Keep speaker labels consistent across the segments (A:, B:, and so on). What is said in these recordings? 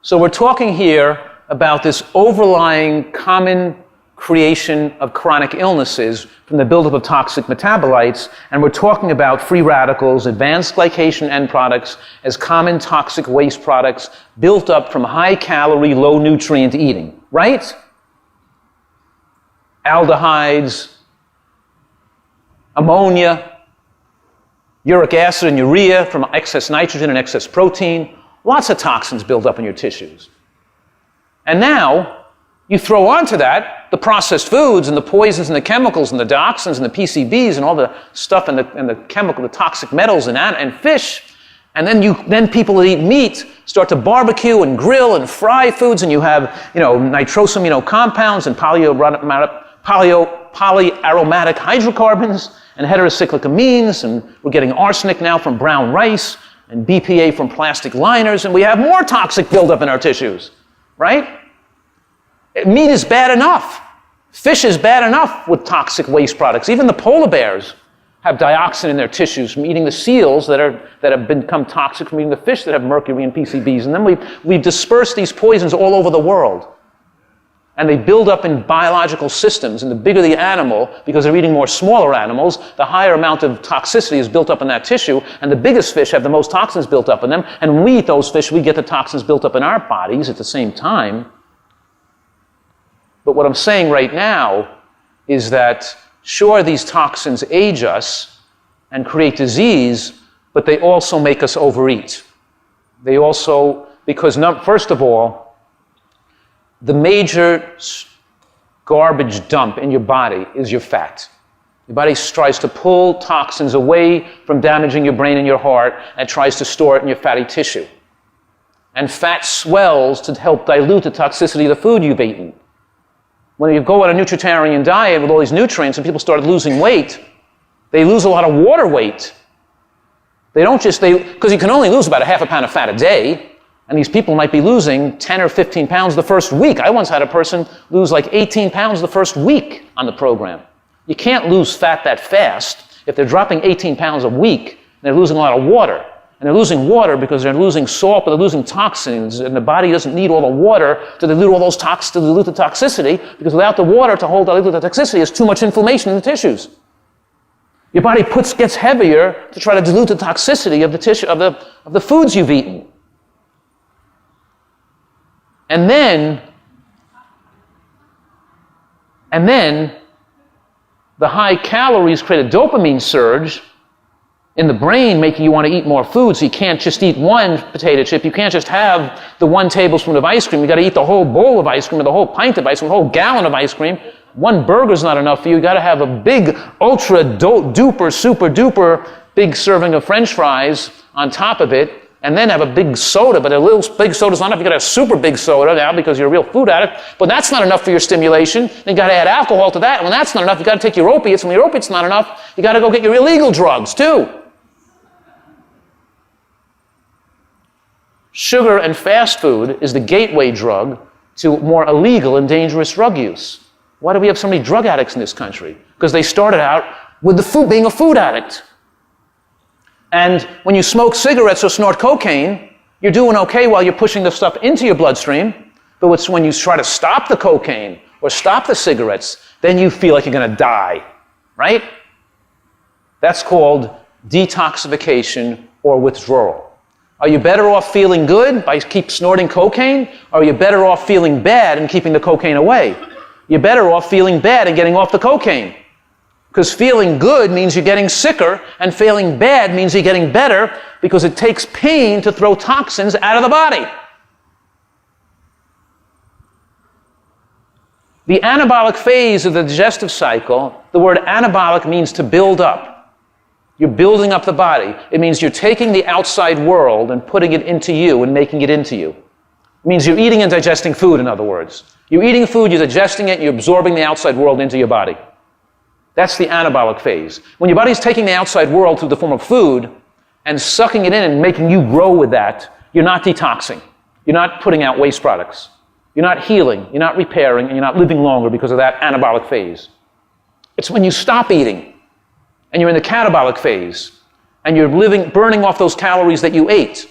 A: So we're talking here about this overlying common creation of chronic illnesses from the buildup of toxic metabolites, and we're talking about free radicals, advanced glycation end products as common toxic waste products built up from high-calorie, low-nutrient eating, right? Aldehydes, ammonia, uric acid and urea from excess nitrogen and excess protein, lots of toxins build up in your tissues. And now, you throw onto that the processed foods and the poisons and the chemicals and the dioxins and the PCBs and all the stuff and the chemical, the toxic metals and fish, and then people that eat meat start to barbecue and grill and fry foods, and you have nitrosamino compounds and polyaromatic hydrocarbons and heterocyclic amines, and we're getting arsenic now from brown rice and BPA from plastic liners, and we have more toxic buildup in our tissues, right? Meat is bad enough. Fish is bad enough with toxic waste products. Even the polar bears have dioxin in their tissues from eating the seals that have become toxic from eating the fish that have mercury and PCBs. And then we've dispersed these poisons all over the world. And they build up in biological systems. And the bigger the animal, because they're eating more smaller animals, the higher amount of toxicity is built up in that tissue. And the biggest fish have the most toxins built up in them. And when we eat those fish, we get the toxins built up in our bodies at the same time. But what I'm saying right now is that, sure, these toxins age us and create disease, but they also make us overeat. They also, because first of all, the major garbage dump in your body is your fat. Your body tries to pull toxins away from damaging your brain and your heart and tries to store it in your fatty tissue. And fat swells to help dilute the toxicity of the food you've eaten. When you go on a nutritarian diet with all these nutrients and people start losing weight, they lose a lot of water weight. Because you can only lose about a half a pound of fat a day, and these people might be losing 10 or 15 pounds the first week. I once had a person lose like 18 pounds the first week on the program. You can't lose fat that fast if they're dropping 18 pounds a week and they're losing a lot of water. And they're losing water because they're losing salt, but they're losing toxins, and the body doesn't need all the water to dilute all those to dilute the toxicity, because without the water to dilute the toxicity, there's too much inflammation in the tissues. Your body gets heavier to try to dilute the toxicity of the tissue of the foods you've eaten. And then the high calories create a dopamine surge in the brain, making you want to eat more food. So you can't just eat one potato chip. You can't just have the 1 tablespoon of ice cream. You got to eat the whole bowl of ice cream or the whole pint of ice cream, the whole gallon of ice cream. One burger's not enough for you. You got to have a big, ultra duper, super duper big serving of French fries on top of it, and then have a big soda. But a little big soda's not enough. You got to have a super big soda now because you're a real food addict. But that's not enough for your stimulation. Then you got to add alcohol to that. And when that's not enough, you got to take your opiates. And when your opiates not enough, you got to go get your illegal drugs too. Sugar and fast food is the gateway drug to more illegal and dangerous drug use. Why do we have so many drug addicts in this country? Because they started out with being a food addict. And when you smoke cigarettes or snort cocaine, you're doing okay while you're pushing the stuff into your bloodstream. But it's when you try to stop the cocaine or stop the cigarettes, then you feel like you're going to die, right? That's called detoxification or withdrawal. Are you better off feeling good by keep snorting cocaine? Or are you better off feeling bad and keeping the cocaine away? You're better off feeling bad and getting off the cocaine. Because feeling good means you're getting sicker, and feeling bad means you're getting better, because it takes pain to throw toxins out of the body. The anabolic phase of the digestive cycle, the word anabolic means to build up. You're building up the body. It means you're taking the outside world and putting it into you and making it into you. It means you're eating and digesting food, in other words. You're eating food, you're digesting it, and you're absorbing the outside world into your body. That's the anabolic phase. When your body's taking the outside world through the form of food and sucking it in and making you grow with that, you're not detoxing. You're not putting out waste products. You're not healing, you're not repairing, and you're not living longer because of that anabolic phase. It's when you stop eating and you're in the catabolic phase and you're burning off those calories that you ate,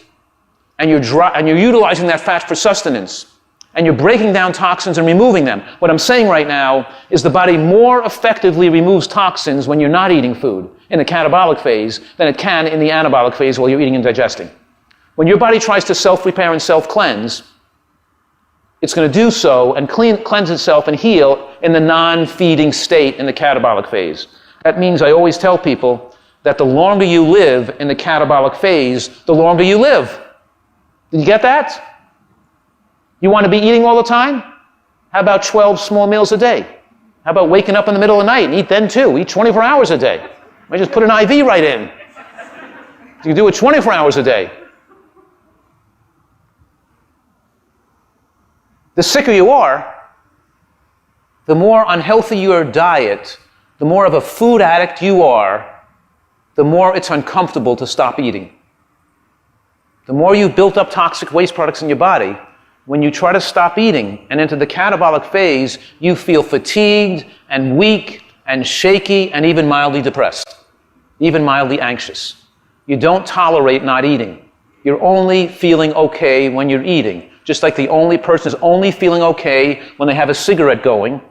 A: and you're utilizing that fat for sustenance, and you're breaking down toxins and removing them. What I'm saying right now is the body more effectively removes toxins when you're not eating food in the catabolic phase than it can in the anabolic phase while you're eating and digesting. When your body tries to self-repair and self-cleanse, it's going to do so and cleanse itself and heal in the non-feeding state in the catabolic phase. That means I always tell people that the longer you live in the catabolic phase, the longer you live. Did you get that? You want to be eating all the time? How about 12 small meals a day? How about waking up in the middle of the night and eat then too? Eat 24 hours a day. I just put an IV right in. You can do it 24 hours a day. The sicker you are, the more unhealthy your diet, the more of a food addict you are, the more it's uncomfortable to stop eating. The more you've built up toxic waste products in your body, when you try to stop eating and enter the catabolic phase, you feel fatigued and weak and shaky and even mildly depressed, even mildly anxious. You don't tolerate not eating. You're only feeling okay when you're eating, just like the only person is only feeling okay when they have a cigarette going.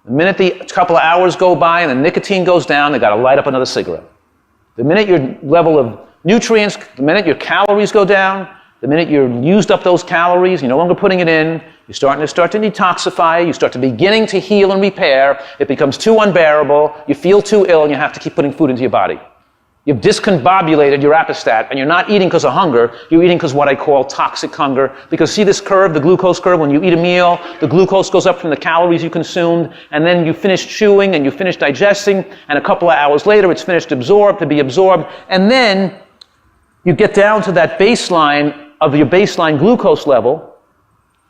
A: The minute the couple of hours go by and the nicotine goes down, they got to light up another cigarette. The minute your level of nutrients, the minute your calories go down, the minute you've used up those calories, you're no longer putting it in, you're starting to detoxify, you start to beginning to heal and repair, it becomes too unbearable, you feel too ill, and you have to keep putting food into your body. You've discombobulated your apostat, and you're not eating because of hunger, you're eating because what I call toxic hunger. Because see this curve, the glucose curve, when you eat a meal, the glucose goes up from the calories you consumed, and then you finish chewing and you finish digesting, and a couple of hours later it's finished to be absorbed, and then you get down to that baseline of your baseline glucose level,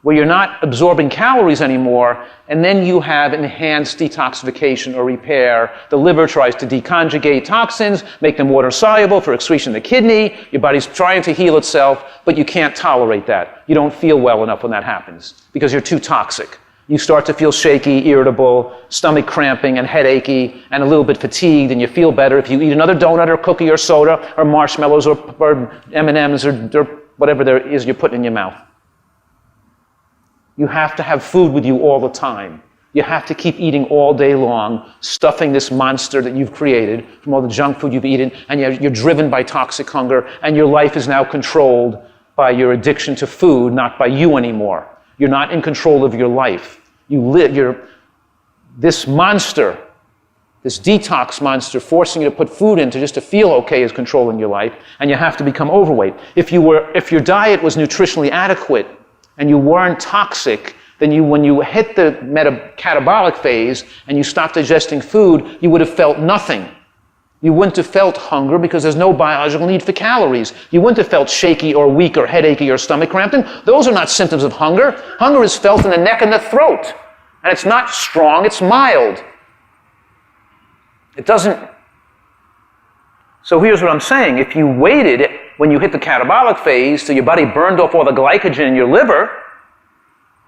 A: where you're not absorbing calories anymore, and then you have enhanced detoxification or repair. The liver tries to deconjugate toxins, make them water soluble for excretion in the kidney. Your body's trying to heal itself, but you can't tolerate that. You don't feel well enough when that happens because you're too toxic. You start to feel shaky, irritable, stomach cramping and headachy, and a little bit fatigued, and you feel better if you eat another donut or cookie or soda or marshmallows or M&Ms or whatever there is you're putting in your mouth. You have to have food with you all the time. You have to keep eating all day long, stuffing this monster that you've created from all the junk food you've eaten, and you're driven by toxic hunger, and your life is now controlled by your addiction to food, not by you anymore. You're not in control of your life. This monster, this detox monster forcing you to put food into just to feel okay is controlling your life, and you have to become overweight. If your diet was nutritionally adequate and you weren't toxic, then when you hit the catabolic phase and you stopped digesting food, you would have felt nothing. You wouldn't have felt hunger because there's no biological need for calories. You wouldn't have felt shaky or weak or headachy or stomach cramping. Those are not symptoms of hunger. Hunger is felt in the neck and the throat. And it's not strong, it's mild. It doesn't. So here's what I'm saying. If you waited when you hit the catabolic phase till your body burned off all the glycogen in your liver,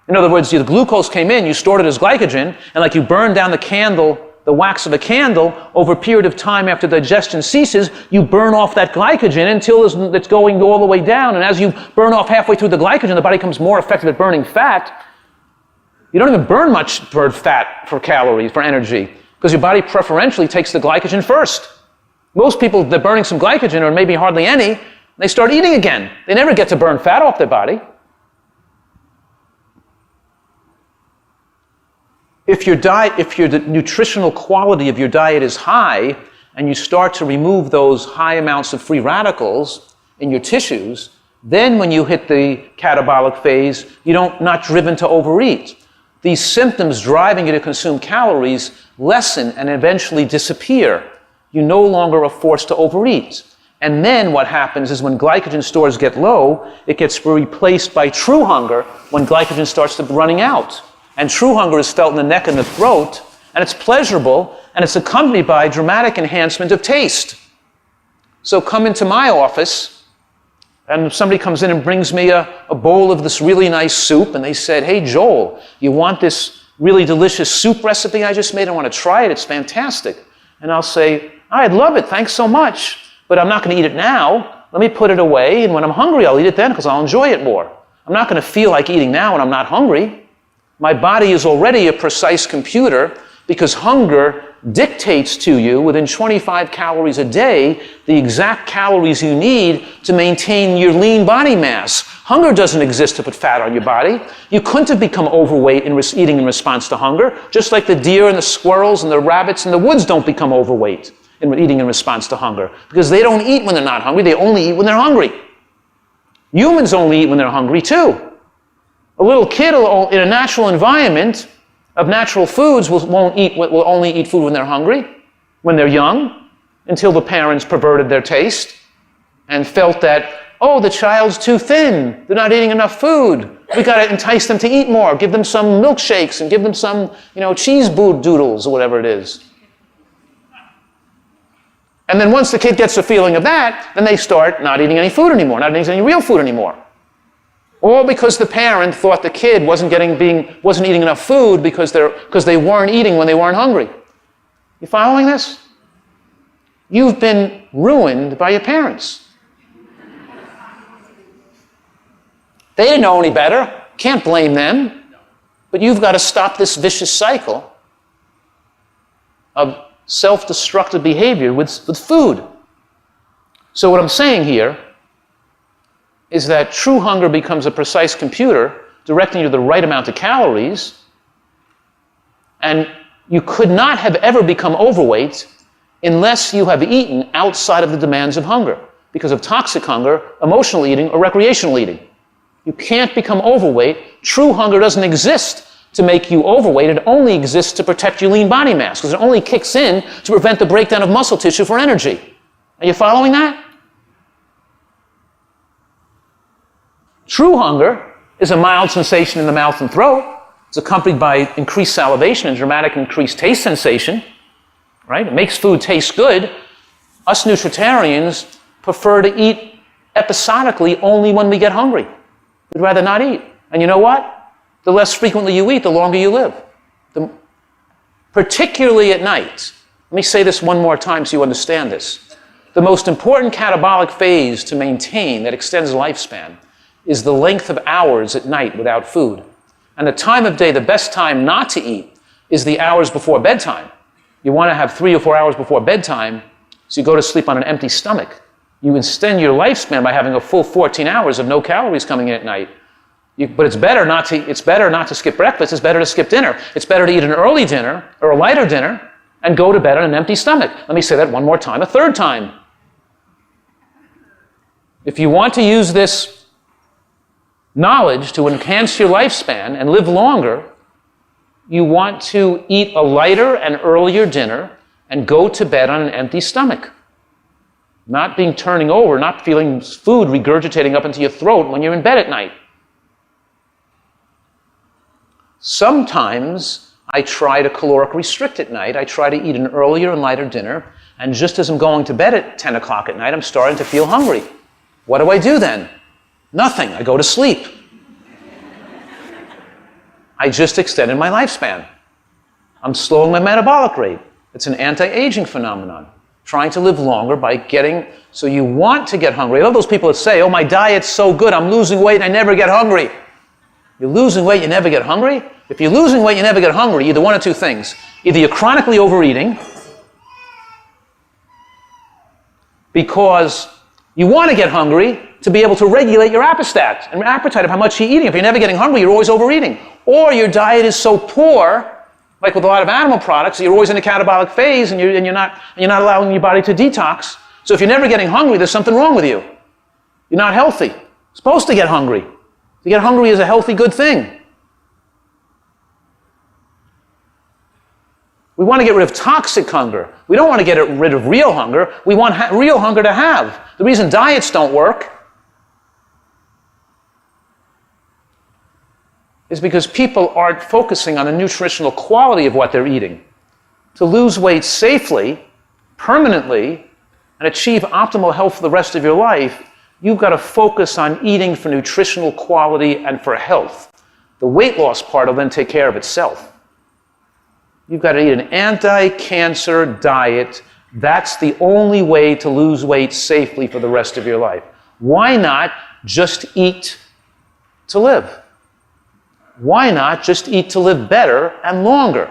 A: in other words, the glucose came in, you stored it as glycogen, and like you burned down the wax of a candle, over a period of time after digestion ceases, you burn off that glycogen until it's going all the way down. And as you burn off halfway through the glycogen, the body becomes more effective at burning fat. You don't even burn much fat for calories, for energy, because your body preferentially takes the glycogen first. Most people, they're burning some glycogen, or maybe hardly any, they start eating again. They never get to burn fat off their body. If the nutritional quality of your diet is high, and you start to remove those high amounts of free radicals in your tissues, then when you hit the catabolic phase, you're not driven to overeat. These symptoms driving you to consume calories lessen and eventually disappear. You no longer are forced to overeat. And then what happens is when glycogen stores get low, it gets replaced by true hunger when glycogen starts running out. And true hunger is felt in the neck and the throat, and it's pleasurable, and it's accompanied by dramatic enhancement of taste. So come into my office, and somebody comes in and brings me a bowl of this really nice soup, and they said, "Hey, Joel, you want this really delicious soup recipe I just made? I want to try it. It's fantastic." And I'll say, "I'd love it. Thanks so much. But I'm not going to eat it now. let me put it away, and when I'm hungry, I'll eat it then because I'll enjoy it more. I'm not going to feel like eating now when I'm not hungry. My body is already a precise computer because hunger dictates to you within 25 calories a day the exact calories you need to maintain your lean body mass. Hunger doesn't exist to put fat on your body. You couldn't have become overweight in eating in response to hunger, just like the deer and the squirrels and the rabbits in the woods don't become overweight in eating in response to hunger, because they don't eat when they're not hungry, they only eat when they're hungry. Humans only eat when they're hungry too. A little kid in a natural environment of natural foods will only eat food when they're hungry, when they're young, until the parents perverted their taste and felt that, oh, the child's too thin, they're not eating enough food. We got to entice them to eat more, give them some milkshakes and give them some, cheese doodles or whatever it is. And then once the kid gets a feeling of that, then they start not eating any food anymore, not eating any real food anymore. All because the parent thought the kid wasn't eating enough food because they weren't eating when they weren't hungry. You following this? You've been ruined by your parents. They didn't know any better. Can't blame them. But you've got to stop this vicious cycle of self-destructive behavior with food. So what I'm saying here is that true hunger becomes a precise computer directing you to the right amount of calories, and you could not have ever become overweight unless you have eaten outside of the demands of hunger, because of toxic hunger, emotional eating, or recreational eating. You can't become overweight. True hunger doesn't exist to make you overweight. It only exists to protect your lean body mass, because it only kicks in to prevent the breakdown of muscle tissue for energy. Are you following that? True hunger is a mild sensation in the mouth and throat. It's accompanied by increased salivation and dramatic increased taste sensation. Right? It makes food taste good. Us nutritarians prefer to eat episodically only when we get hungry. We'd rather not eat. And you know what? The less frequently you eat, the longer you live. Particularly at night. Let me say this one more time so you understand this. The most important catabolic phase to maintain that extends lifespan is the length of hours at night without food. And the time of day, the best time not to eat, is the hours before bedtime. You want to have 3 or 4 hours before bedtime, so you go to sleep on an empty stomach. You extend your lifespan by having a full 14 hours of no calories coming in at night. But it's better not to skip breakfast. It's better to skip dinner. It's better to eat an early dinner or a lighter dinner and go to bed on an empty stomach. Let me say that one more time, a third time. If you want to use this knowledge to enhance your lifespan and live longer, you want to eat a lighter and earlier dinner and go to bed on an empty stomach. Not turning over, not feeling food regurgitating up into your throat when you're in bed at night. Sometimes I try to caloric restrict at night. I try to eat an earlier and lighter dinner, and just as I'm going to bed at 10 o'clock at night, I'm starting to feel hungry. What do I do then? Nothing. I go to sleep. I just extended my lifespan. I'm slowing my metabolic rate. It's an anti-aging phenomenon. Trying to live longer by so you want to get hungry. I love those people that say, oh, my diet's so good, I'm losing weight and I never get hungry. You're losing weight, you never get hungry? If you're losing weight, you never get hungry, either one of two things. Either you're chronically overeating because you want to get hungry to be able to regulate your appetite of how much you're eating. If you're never getting hungry, you're always overeating. Or your diet is so poor, like with a lot of animal products, you're always in a catabolic phase and you're not allowing your body to detox. So if you're never getting hungry, there's something wrong with you. You're not healthy. You're supposed to get hungry. To get hungry is a healthy, good thing. We want to get rid of toxic hunger. We don't want to get rid of real hunger. We want real hunger to have. The reason diets don't work is because people aren't focusing on the nutritional quality of what they're eating. To lose weight safely, permanently, and achieve optimal health for the rest of your life, you've got to focus on eating for nutritional quality and for health. The weight loss part will then take care of itself. You've got to eat an anti-cancer diet That's the only way to lose weight safely for the rest of your life. Why not just eat to live? Why not just eat to live better and longer?